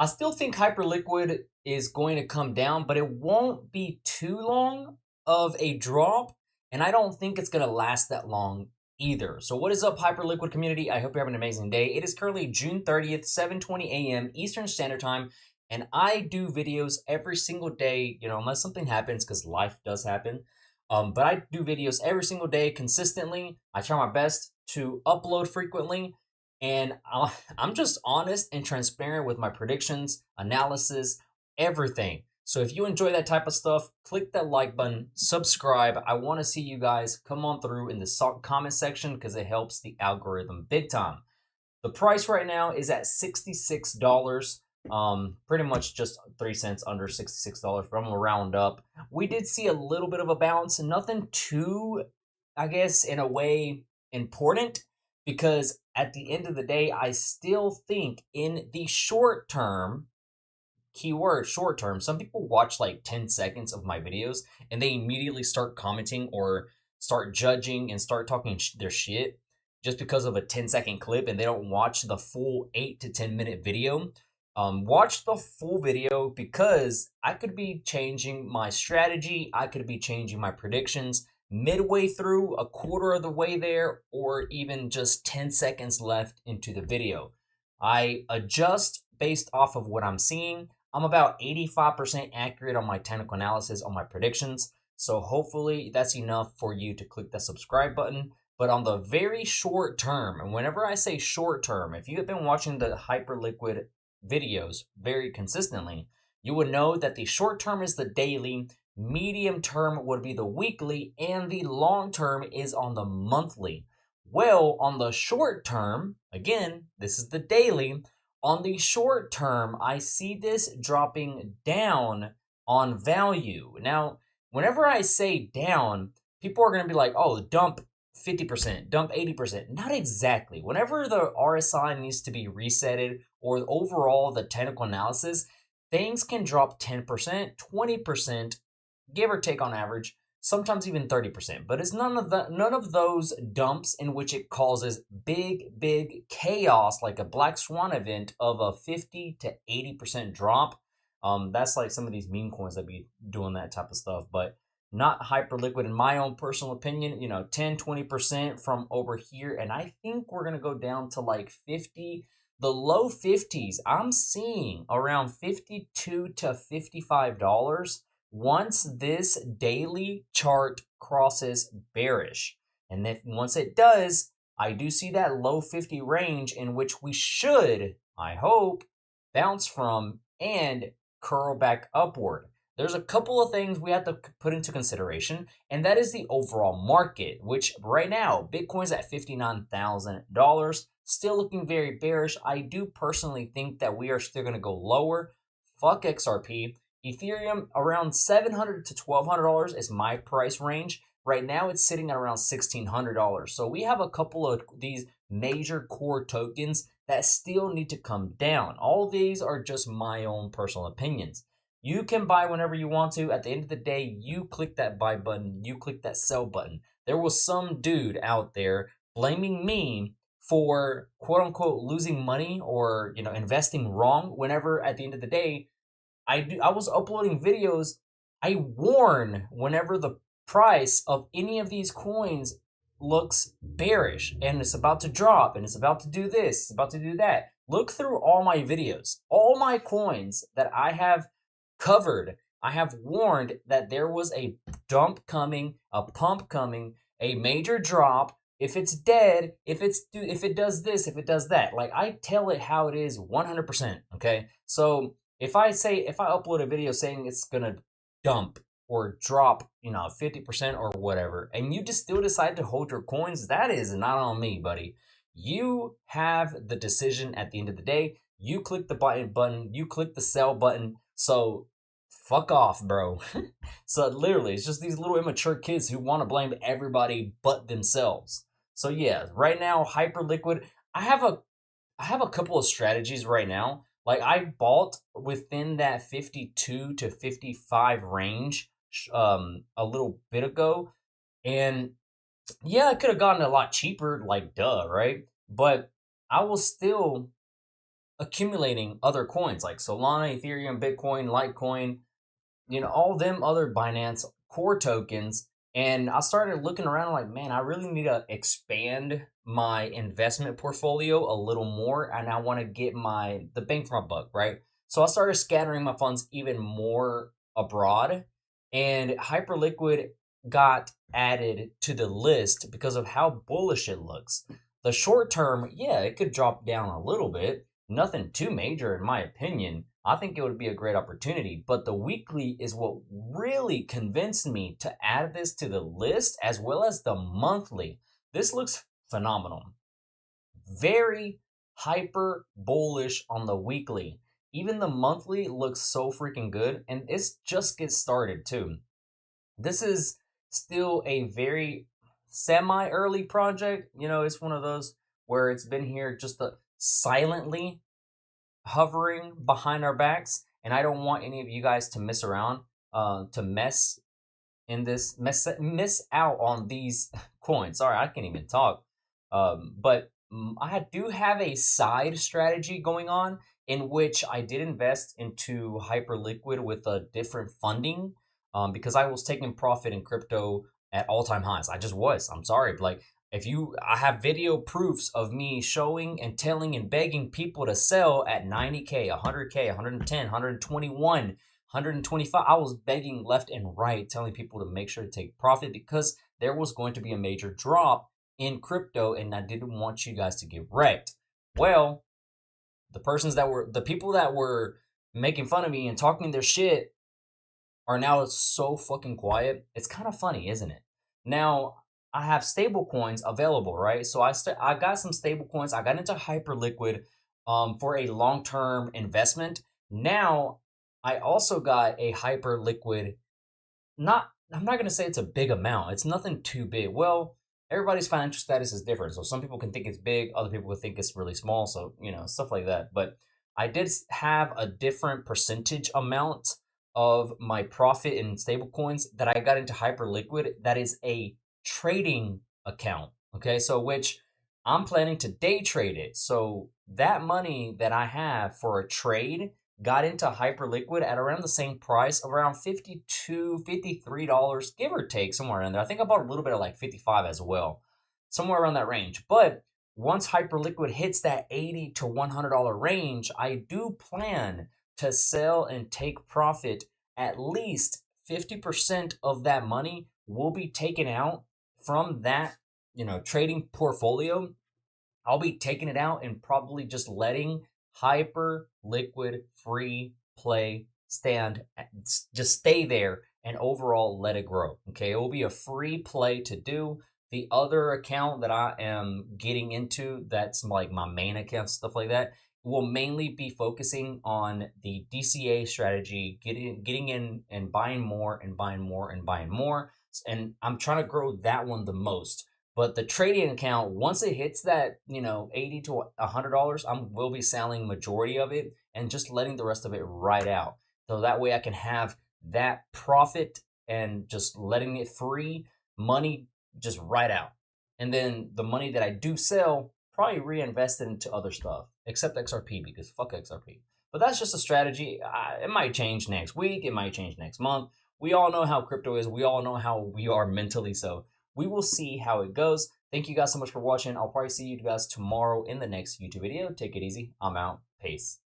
I still think Hyperliquid is going to come down, but it won't be too long of a drop, and I don't think it's going to last that long either. So what is up, Hyperliquid community? I hope you're having an amazing day. It is currently June 30th, 7:20 a.m. Eastern Standard Time, and I do videos every single day, unless something happens, because life does happen. But I do videos every single day consistently. I try my best to upload frequently, and I'm just honest and transparent with my predictions, analysis, everything. So if you enjoy that type of stuff, click that like button, subscribe. I want to see you guys come on through in the comment section because it helps the algorithm big time. The price right now is at $66. Pretty much just 3 cents under $66, but I'm gonna round up. We did see a little bit of a bounce, nothing too, I guess, in a way important, because at the end of the day, I still think in the short term, keyword short term, some people watch like 10 seconds of my videos and they immediately start commenting or start judging and start talking their shit just because of a 10-second clip, and they don't watch the full 8 to 10 minute video. Watch the full video, because I could be changing my strategy, I could be changing my predictions midway through, a quarter of the way there, or even just 10 seconds left into the video. I adjust based off of what I'm seeing. I'm about 85% accurate on my technical analysis, on my predictions. So hopefully that's enough for you to click the subscribe button. But on the very short term, and whenever I say short term, if you have been watching the Hyperliquid videos very consistently, you would know that the short term is the daily, medium term would be the weekly, and the long term is on the monthly. Well, on the short term, again, this is the daily. On the short term, I see this dropping down on value. Now, whenever I say down, people are going to be like, oh, dump 50%, dump 80%. Not exactly. Whenever the RSI needs to be resetted, or overall the technical analysis, things can drop 10%, 20%, give or take on average, sometimes even 30%. But it's none of those dumps in which it causes big chaos, like a black swan event of a 50 to 80% drop. That's like some of these meme coins that be doing that type of stuff, but not Hyperliquid, in my own personal opinion. 10, 20% from over here, and I think we're gonna go down to like 50. The low 50s, I'm seeing around $52 to $55 once this daily chart crosses bearish. And then once it does, I do see that low 50 range in which we should, I hope, bounce from and curl back upward. There's a couple of things we have to put into consideration, and that is the overall market, which right now, Bitcoin's at $59,000, still looking very bearish. I do personally think that we are still going to go lower. Fuck XRP. Ethereum around $700 to $1,200 is my price range. Right now it's sitting at around $1,600. So we have a couple of these major core tokens that still need to come down. All these are just my own personal opinions. You can buy whenever you want to. At the end of the day, you click that buy button, you click that sell button. There was some dude out there blaming me for quote unquote losing money or investing wrong, whenever at the end of the day I was uploading videos. I warn whenever the price of any of these coins looks bearish and it's about to drop and it's about to do this, it's about to do that. Look through all my videos, all my coins that I have covered. I have warned that there was a dump coming, a pump coming, a major drop. If it's dead, if it does this, if it does that, like I tell it how it is 100%. Okay, so if I upload a video saying it's gonna dump or drop, 50% or whatever, and you just still decide to hold your coins, that is not on me, buddy. You have the decision at the end of the day. You click the buy button, you click the sell button. So fuck off, bro. So literally, it's just these little immature kids who want to blame everybody but themselves. So yeah, right now, Hyperliquid, I have a couple of strategies right now. Like I bought within that 52 to 55 range a little bit ago, and yeah, I could have gotten a lot cheaper, like duh, right? But I was still accumulating other coins like Solana, Ethereum, Bitcoin, Litecoin, all them other Binance core tokens. And I started looking around like, man, I really need to expand my investment portfolio a little more. And I want to get the bang for my buck, right? So I started scattering my funds even more abroad. And Hyperliquid got added to the list because of how bullish it looks. The short term, yeah, it could drop down a little bit. Nothing too major, in my opinion. I think it would be a great opportunity, but the weekly is what really convinced me to add this to the list as well as the monthly. This looks phenomenal. Very hyper bullish on the weekly. Even the monthly looks so freaking good, and it's just get started too. This is still a very semi early project. It's one of those where it's been here just silently hovering behind our backs, and I don't want any of you guys to miss around, to miss out on these coins. Sorry, I can't even talk. But I do have a side strategy going on in which I did invest into Hyperliquid with a different funding, because I was taking profit in crypto at all-time highs. I just was. I'm sorry, but like, I have video proofs of me showing and telling and begging people to sell at 90K, 100K, 110, 121, 125. I was begging left and right, telling people to make sure to take profit because there was going to be a major drop in crypto and I didn't want you guys to get wrecked. Well, the people that were making fun of me and talking their shit are now so fucking quiet. It's kind of funny, isn't it? Now, I have stable coins available, right? So I got some stable coins. I got into Hyperliquid for a long-term investment. Now, I also got a Hyperliquid. I'm not gonna say it's a big amount. It's nothing too big. Well, everybody's financial status is different. So some people can think it's big, other people will think it's really small. So, stuff like that. But I did have a different percentage amount of my profit in stable coins that I got into Hyperliquid. That is a trading account. Okay, so which I'm planning to day trade it. So that money that I have for a trade got into Hyperliquid at around the same price, around $52, $53, give or take, somewhere in there. I think I bought a little bit of like 55 as well, somewhere around that range. But once Hyperliquid hits that $80 to $100 range, I do plan to sell and take profit. At least 50% of that money will be taken out from that, trading portfolio. I'll be taking it out and probably just letting Hyperliquid free play just stay there and overall let it grow. Okay, it will be a free play to do. The other account that I am getting into, that's like my main account, stuff like that, will mainly be focusing on the DCA strategy, getting in and buying more and buying more and buying more. And I'm trying to grow that one the most. But the trading account, once it hits that, $80 to $100, will be selling majority of it and just letting the rest of it ride out. So that way I can have that profit and just letting it free money just ride out. And then the money that I do sell, probably reinvest it into other stuff, except XRP, because fuck XRP. But that's just a strategy. It might change next week. It might change next month. We all know how crypto is. We all know how we are mentally. So we will see how it goes. Thank you guys so much for watching. I'll probably see you guys tomorrow in the next YouTube video. Take it easy. I'm out. Peace.